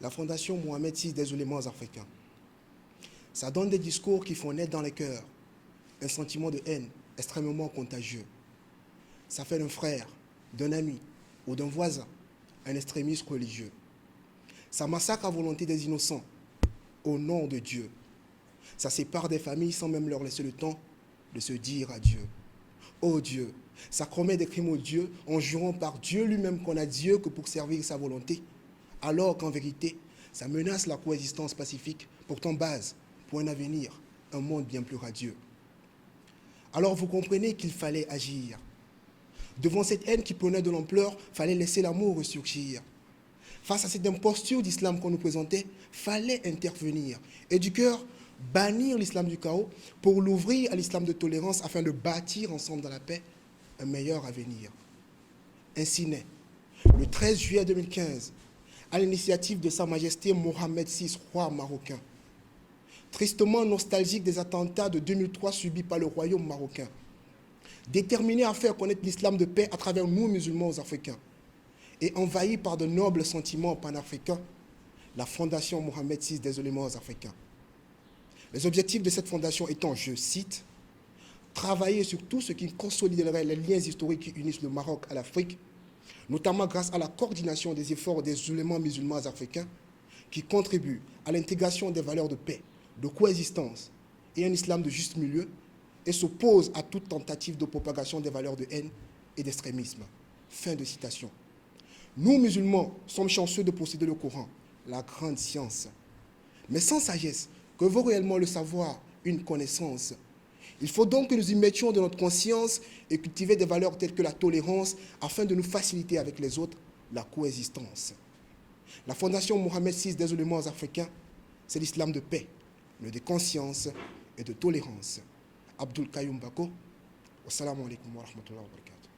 la Fondation Mohamed VI des ulémas africains. Ça donne des discours qui font naître dans les cœurs un sentiment de haine extrêmement contagieux. Ça fait d'un frère, d'un ami ou d'un voisin un extrémiste religieux. Ça massacre à volonté des innocents au nom de Dieu. Ça sépare des familles sans même leur laisser le temps de se dire adieu. Oh Dieu, ça commet des crimes au Dieu en jurant par Dieu lui-même qu'on a Dieu que pour servir sa volonté, alors qu'en vérité, ça menace la coexistence pacifique, pourtant base pour un avenir, un monde bien plus radieux. Alors vous comprenez qu'il fallait agir. Devant cette haine qui prenait de l'ampleur, fallait laisser l'amour ressurgir. Face à cette imposture d'islam qu'on nous présentait, fallait intervenir. Et du cœur, bannir l'islam du chaos pour l'ouvrir à l'islam de tolérance afin de bâtir ensemble dans la paix un meilleur avenir. Ainsi naît, le 13 juillet 2015, à l'initiative de Sa Majesté Mohamed VI, roi marocain, tristement nostalgique des attentats de 2003 subis par le royaume marocain, déterminé à faire connaître l'islam de paix à travers nous musulmans africains, et envahi par de nobles sentiments panafricains, la Fondation Mohamed VI des ulémas africains. Les objectifs de cette fondation étant, je cite, travailler sur tout ce qui consoliderait les liens historiques qui unissent le Maroc à l'Afrique, notamment grâce à la coordination des efforts des ulémas musulmans africains qui contribuent à l'intégration des valeurs de paix, de coexistence et un islam de juste milieu et s'opposent à toute tentative de propagation des valeurs de haine et d'extrémisme. Fin de citation. Nous, musulmans, sommes chanceux de posséder le Coran, la grande science. Mais sans sagesse, que vaut réellement le savoir, une connaissance? Il faut donc que nous y mettions de notre conscience et cultiver des valeurs telles que la tolérance afin de nous faciliter avec les autres la coexistence. La Fondation Mohamed VI des ulémas africains, c'est l'islam de paix, le de conscience et de tolérance. Abdul Kayoum Bako, wassalamu alaikum wa rahmatullahi wa barakatuh.